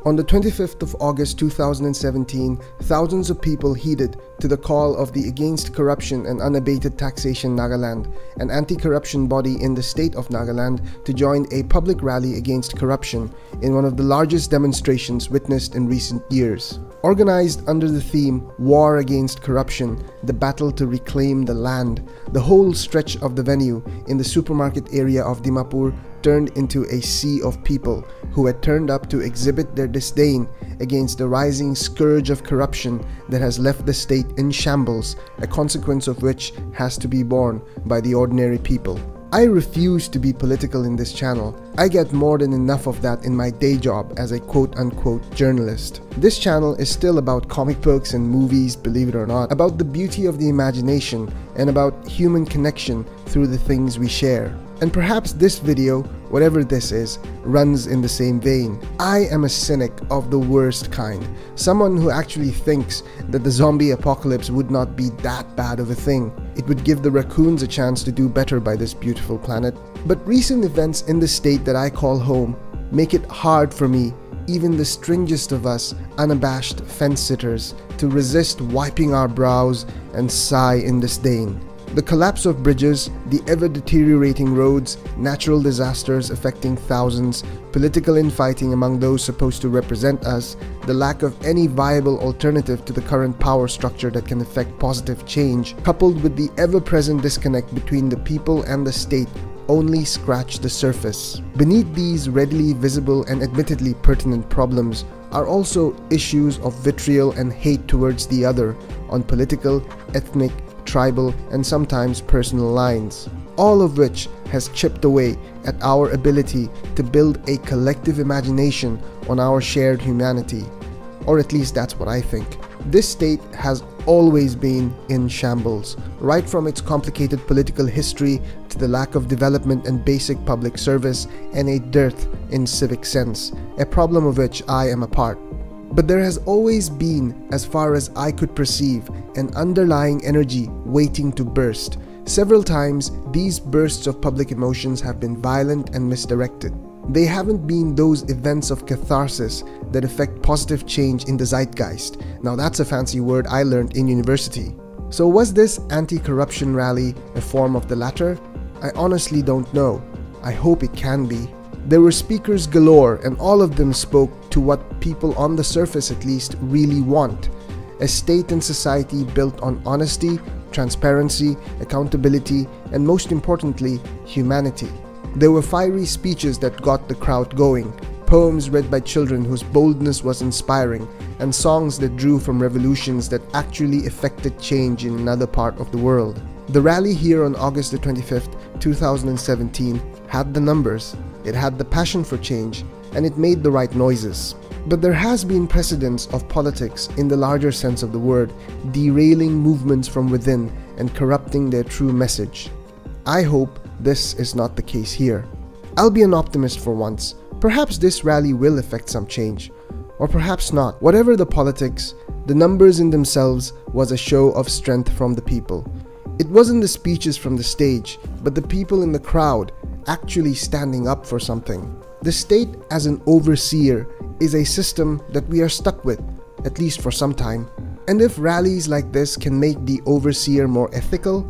On the 25th of August 2017, thousands of people heeded to the call of the Against Corruption and Unabated Taxation Nagaland, an anti-corruption body in the state of Nagaland, to join a public rally against corruption in one of the largest demonstrations witnessed in recent years. Organized under the theme War Against Corruption, the Battle to Reclaim the Land, the whole stretch of the venue in the supermarket area of Dimapur turned into a sea of people who had turned up to exhibit their disdain against the rising scourge of corruption that has left the state in shambles, a consequence of which has to be borne by the ordinary people. I refuse to be political in this channel. I get more than enough of that in my day job as a quote-unquote journalist. This channel is still about comic books and movies, believe it or not, about the beauty of the imagination and about human connection through the things we share. And perhaps this video, whatever this is, runs in the same vein. I am a cynic of the worst kind, someone who actually thinks that the zombie apocalypse would not be that bad of a thing. It would give the raccoons a chance to do better by this beautiful planet. But recent events in the state that I call home make it hard for me, even the stringest of us unabashed fence-sitters, to resist wiping our brows and sigh in disdain. The collapse of bridges, the ever-deteriorating roads, natural disasters affecting thousands, political infighting among those supposed to represent us, the lack of any viable alternative to the current power structure that can effect positive change, coupled with the ever-present disconnect between the people and the state, only scratch the surface. Beneath these readily visible and admittedly pertinent problems are also issues of vitriol and hate towards the other on political, ethnic, tribal, and sometimes personal lines, all of which has chipped away at our ability to build a collective imagination on our shared humanity. Or at least that's what I think. This state has always been in shambles, right from its complicated political history to the lack of development and basic public service and a dearth in civic sense, a problem of which I am a part. But there has always been, as far as I could perceive, an underlying energy waiting to burst. Several times, these bursts of public emotions have been violent and misdirected. They haven't been those events of catharsis that effect positive change in the zeitgeist. Now that's a fancy word I learned in university. So was this anti-corruption rally a form of the latter? I honestly don't know. I hope it can be. There were speakers galore, and all of them spoke to what people on the surface at least really want. A state and society built on honesty, transparency, accountability, and most importantly, humanity. There were fiery speeches that got the crowd going, poems read by children whose boldness was inspiring, and songs that drew from revolutions that actually effected change in another part of the world. The rally here on August the 25th, 2017 had the numbers, it had the passion for change, and it made the right noises. But there has been precedence of politics, in the larger sense of the word, derailing movements from within and corrupting their true message. I hope this is not the case here. I'll be an optimist for once. Perhaps this rally will effect some change. Or perhaps not. Whatever the politics, the numbers in themselves was a show of strength from the people. It wasn't the speeches from the stage, but the people in the crowd actually standing up for something. The state as an overseer is a system that we are stuck with, at least for some time. And if rallies like this can make the overseer more ethical,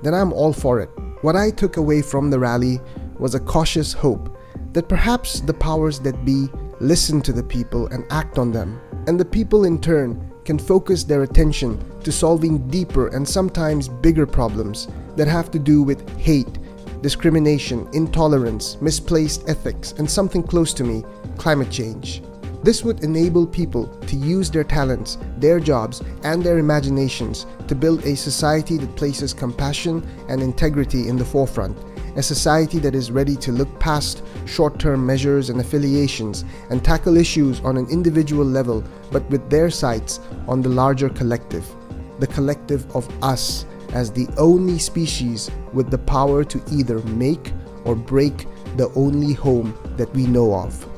then I'm all for it. What I took away from the rally was a cautious hope that perhaps the powers that be listen to the people and act on them, and the people in turn can focus their attention to solving deeper and sometimes bigger problems that have to do with hate, discrimination, intolerance, misplaced ethics, and something close to me, climate change. This would enable people to use their talents, their jobs, and their imaginations to build a society that places compassion and integrity in the forefront, a society that is ready to look past short-term measures and affiliations and tackle issues on an individual level, but with their sights on the larger collective, the collective of us as the only species with the power to either make or break the only home that we know of.